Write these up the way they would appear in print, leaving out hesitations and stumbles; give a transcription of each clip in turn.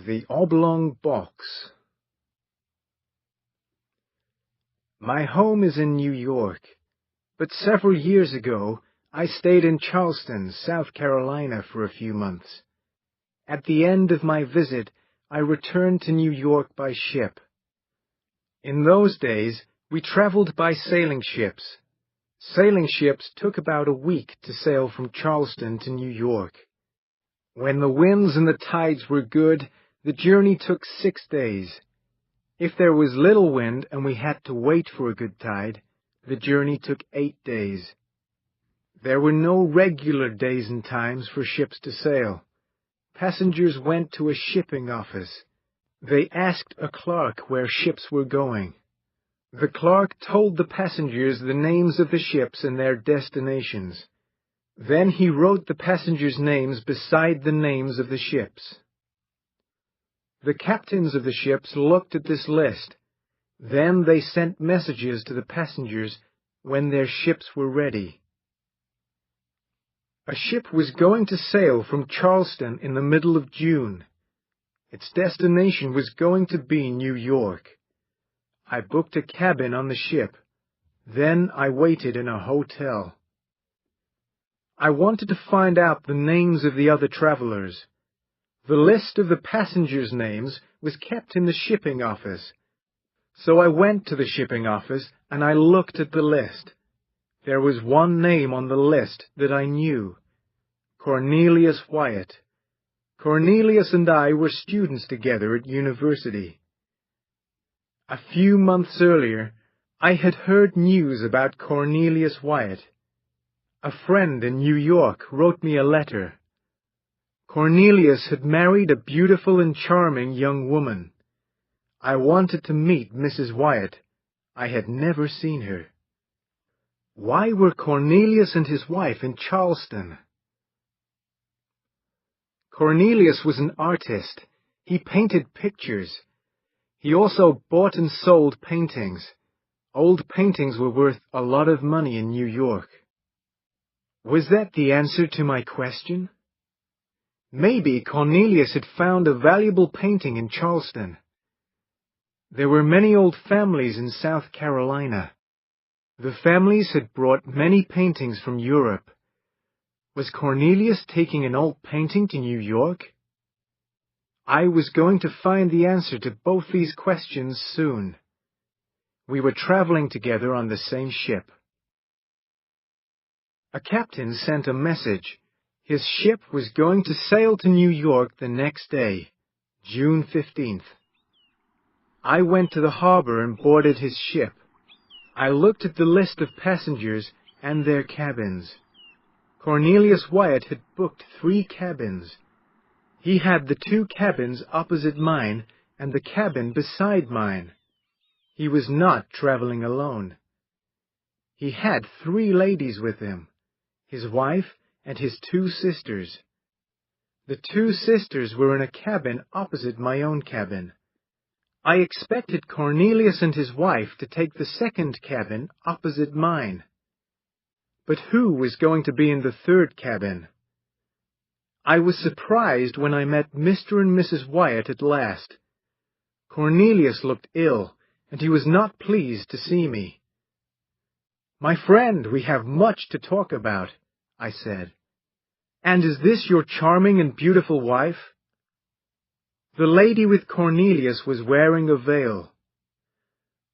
The Oblong Box. My home is in New York, but several years ago I stayed in Charleston, South Carolina for a few months. At the end of my visit, I returned to New York by ship. In those days, we traveled by sailing ships. Sailing ships took about a week to sail from Charleston to New York. When the winds and the tides were good, the journey took 6 days. If there was little wind and we had to wait for a good tide, the journey took 8 days. There were no regular days and times for ships to sail. Passengers went to a shipping office. They asked a clerk where ships were going. The clerk told the passengers the names of the ships and their destinations. Then he wrote the passengers' names beside the names of the ships. The captains of the ships looked at this list. Then they sent messages to the passengers when their ships were ready. A ship was going to sail from Charleston in the middle of June. Its destination was going to be New York. I booked a cabin on the ship. Then I waited in a hotel. I wanted to find out the names of the other travelers. The list of the passengers' names was kept in the shipping office. So I went to the shipping office and I looked at the list. There was one name on the list that I knew: Cornelius Wyatt. Cornelius and I were students together at university. A few months earlier, I had heard news about Cornelius Wyatt. A friend in New York wrote me a letter. Cornelius had married a beautiful and charming young woman. I wanted to meet Mrs. Wyatt. I had never seen her. Why were Cornelius and his wife in Charleston? Cornelius was an artist. He painted pictures. He also bought and sold paintings. Old paintings were worth a lot of money in New York. Was that the answer to my question? Maybe Cornelius had found a valuable painting in Charleston. There were many old families in South Carolina. The families had brought many paintings from Europe. Was Cornelius taking an old painting to New York? I was going to find the answer to both these questions soon. We were traveling together on the same ship. A captain sent a message. His ship was going to sail to New York the next day, June 15th. I went to the harbor and boarded his ship. I looked at the list of passengers and their cabins. Cornelius Wyatt had booked 3 cabins. He had the 2 cabins opposite mine and the cabin beside mine. He was not traveling alone. He had 3 ladies with him: his wife and his 2 sisters. The 2 sisters were in a cabin opposite my own cabin. I expected Cornelius and his wife to take the 2nd cabin opposite mine. But who was going to be in the 3rd cabin? I was surprised when I met Mr. and Mrs. Wyatt at last. Cornelius looked ill, and he was not pleased to see me. "My friend, we have much to talk about," I said. "And is this your charming and beautiful wife?" The lady with Cornelius was wearing a veil.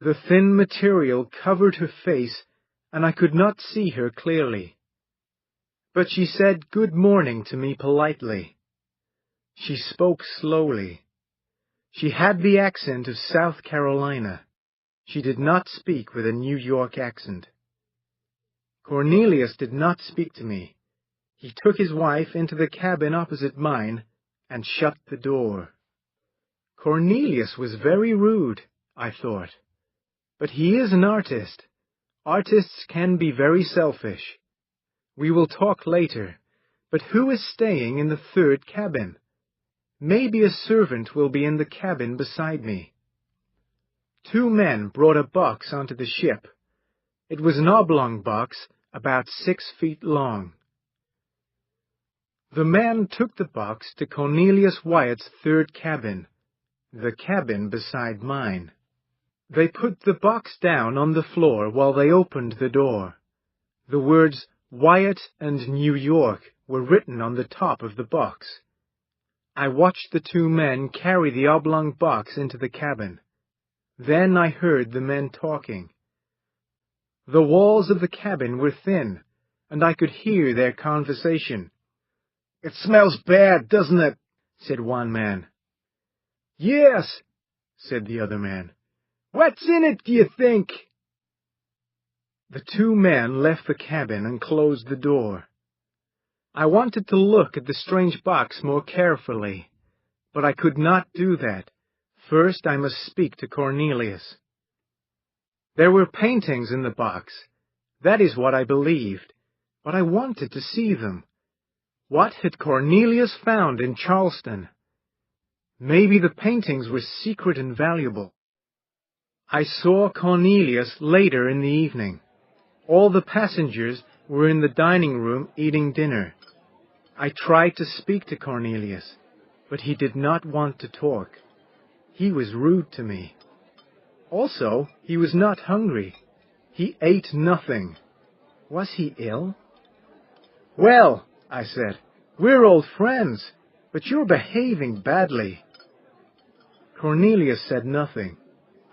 The thin material covered her face, and I could not see her clearly. But she said good morning to me politely. She spoke slowly. She had the accent of South Carolina. She did not speak with a New York accent. Cornelius did not speak to me. He took his wife into the cabin opposite mine and shut the door. Cornelius was very rude, I thought. But he is an artist. Artists can be very selfish. We will talk later, but who is staying in the 3rd cabin? Maybe a servant will be in the cabin beside me. 2 men brought a box onto the ship. It was an oblong box, about 6 feet long. The man took the box to Cornelius Wyatt's third cabin, the cabin beside mine. They put the box down on the floor while they opened the door. The words Wyatt and New York were written on the top of the box. I watched the two men carry the oblong box into the cabin. Then I heard the men talking. The walls of the cabin were thin, and I could hear their conversation. "It smells bad, doesn't it?" said one man. "Yes," said the other man. "What's in it, do you think?" The two men left the cabin and closed the door. I wanted to look at the strange box more carefully, but I could not do that. First, I must speak to Cornelius. There were paintings in the box. That is what I believed, but I wanted to see them. What had Cornelius found in Charleston? Maybe the paintings were secret and valuable. I saw Cornelius later in the evening. All the passengers were in the dining room eating dinner. I tried to speak to Cornelius, but he did not want to talk. He was rude to me. Also, he was not hungry. He ate nothing. Was he ill? "Well," I said, "we're old friends, but you're behaving badly." Cornelius said nothing.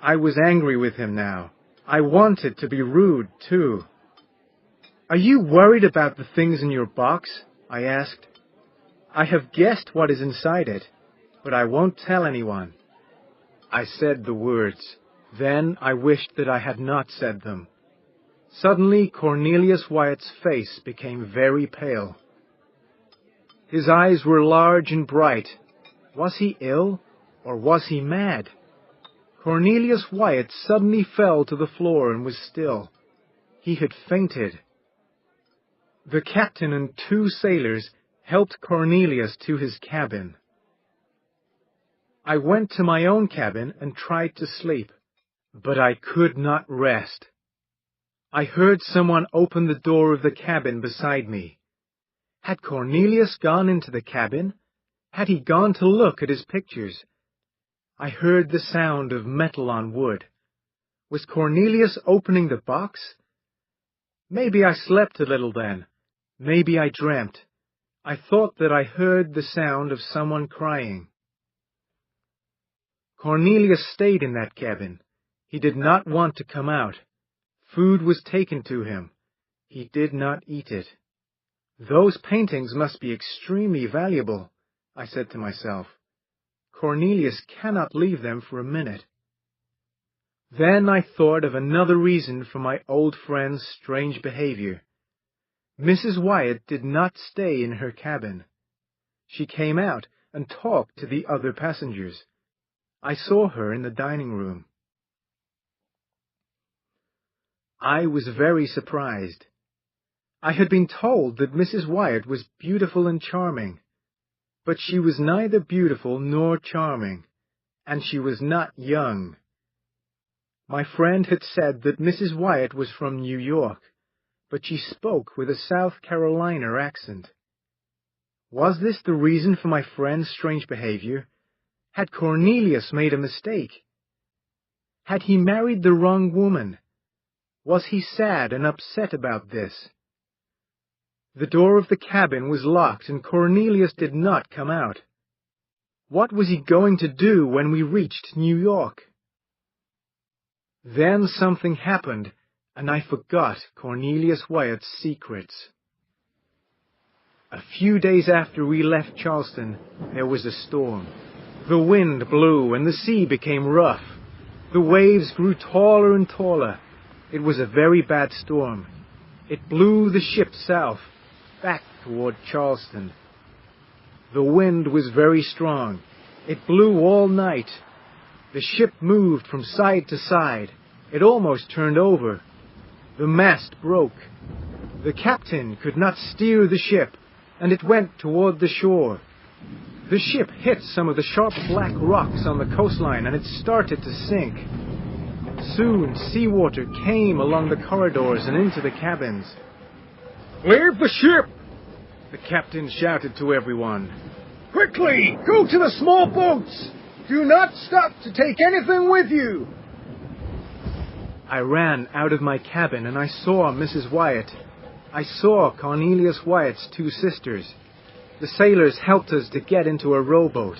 I was angry with him now. I wanted to be rude, too. "Are you worried about the things in your box?" I asked. "I have guessed what is inside it, but I won't tell anyone." I said the words. Then I wished that I had not said them. Suddenly Cornelius Wyatt's face became very pale. His eyes were large and bright. Was he ill, or was he mad? Cornelius Wyatt suddenly fell to the floor and was still. He had fainted. The captain and two sailors helped Cornelius to his cabin. I went to my own cabin and tried to sleep, but I could not rest. I heard someone open the door of the cabin beside me. Had Cornelius gone into the cabin? Had he gone to look at his pictures? I heard the sound of metal on wood. Was Cornelius opening the box? Maybe I slept a little then. Maybe I dreamt. I thought that I heard the sound of someone crying. Cornelius stayed in that cabin. He did not want to come out. Food was taken to him. He did not eat it. Those paintings must be extremely valuable, I said to myself. Cornelius cannot leave them for a minute. Then I thought of another reason for my old friend's strange behavior. Mrs. Wyatt did not stay in her cabin. She came out and talked to the other passengers. I saw her in the dining room. I was very surprised. I had been told that Mrs. Wyatt was beautiful and charming, but she was neither beautiful nor charming, and she was not young. My friend had said that Mrs. Wyatt was from New York, but she spoke with a South Carolina accent. Was this the reason for my friend's strange behavior? Had Cornelius made a mistake? Had he married the wrong woman? Was he sad and upset about this? The door of the cabin was locked and Cornelius did not come out. What was he going to do when we reached New York? Then something happened, and I forgot Cornelius Wyatt's secrets. A few days after we left Charleston, there was a storm. The wind blew and the sea became rough. The waves grew taller and taller. It was a very bad storm. It blew the ship south, back toward Charleston. The wind was very strong. It blew all night. The ship moved from side to side. It almost turned over. The mast broke. The captain could not steer the ship, and it went toward the shore. The ship hit some of the sharp black rocks on the coastline, and it started to sink. Soon, seawater came along the corridors and into the cabins. "Leave the ship!" The captain shouted to everyone. Quickly, go to the small boats! Do not stop to take anything with you! I ran out of my cabin and I saw Mrs. Wyatt. I saw Cornelius Wyatt's two sisters. The sailors helped us to get into a rowboat.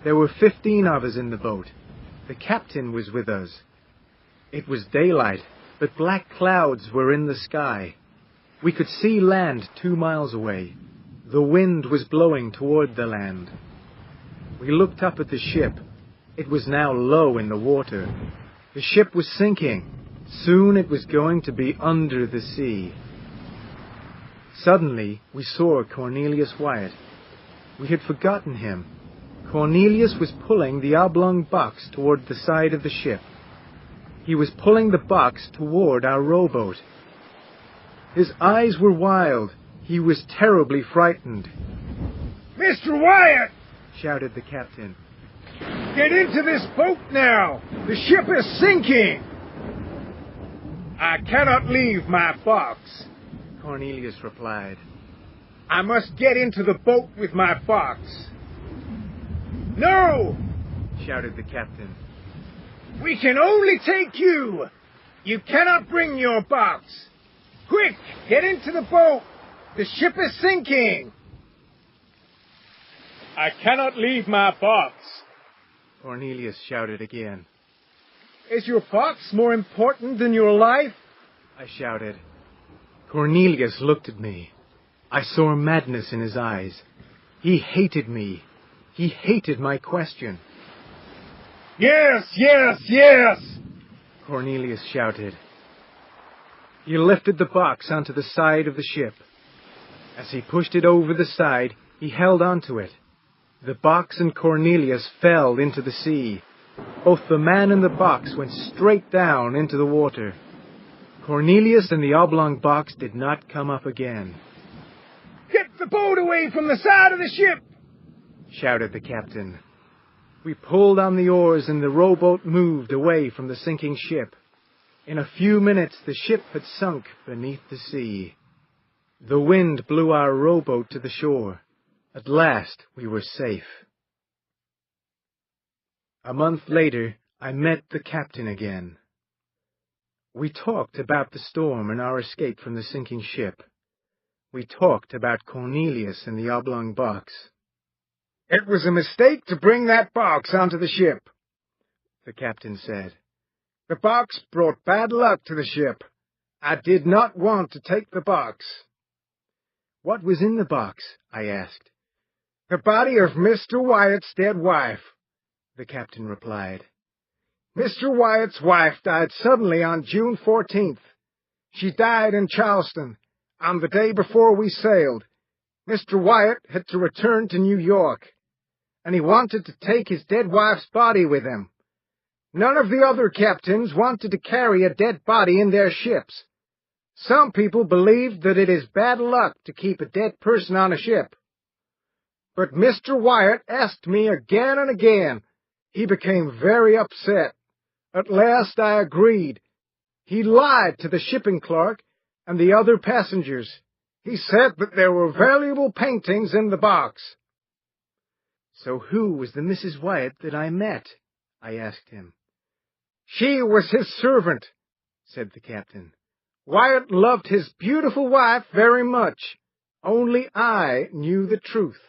There were 15 of us in the boat. The captain was with us. It was daylight, but black clouds were in the sky. We could see land 2 miles away. The wind was blowing toward the land. We looked up at the ship. It was now low in the water. The ship was sinking. Soon it was going to be under the sea. Suddenly, we saw Cornelius Wyatt. We had forgotten him. Cornelius was pulling the oblong box toward the side of the ship. He was pulling the box toward our rowboat. His eyes were wild. He was terribly frightened. Mr. Wyatt! Shouted the captain. Get into this boat now! The ship is sinking! I cannot leave my box, Cornelius replied. I must get into the boat with my box. No! Shouted the captain. We can only take you! You cannot bring your box! Quick, get into the boat! The ship is sinking! I cannot leave my box, Cornelius shouted again. Is your box more important than your life? I shouted. Cornelius looked at me. I saw madness in his eyes. He hated me. He hated my question. Yes, yes, yes! Cornelius shouted. He lifted the box onto the side of the ship. As he pushed it over the side, he held onto it. The box and Cornelius fell into the sea. Both the man and the box went straight down into the water. Cornelius and the oblong box did not come up again. Get the boat away from the side of the ship! Shouted the captain. We pulled on the oars and the rowboat moved away from the sinking ship. In a few minutes the ship had sunk beneath the sea. The wind blew our rowboat to the shore. At last we were safe. A month later, I met the captain again. We talked about the storm and our escape from the sinking ship. We talked about Cornelius and the oblong box. It was a mistake to bring that box onto the ship, the captain said. The box brought bad luck to the ship. I did not want to take the box. What was in the box? I asked. The body of Mr. Wyatt's dead wife, the captain replied. Mr. Wyatt's wife died suddenly on June 14th. She died in Charleston on the day before we sailed. Mr. Wyatt had to return to New York, and he wanted to take his dead wife's body with him. None of the other captains wanted to carry a dead body in their ships. Some people believed that it is bad luck to keep a dead person on a ship. But Mr. Wyatt asked me again and again. He became very upset. At last I agreed. He lied to the shipping clerk and the other passengers. He said that there were valuable paintings in the box. So who was the Mrs. Wyatt that I met? I asked him. She was his servant, said the captain. Wyatt loved his beautiful wife very much. Only I knew the truth.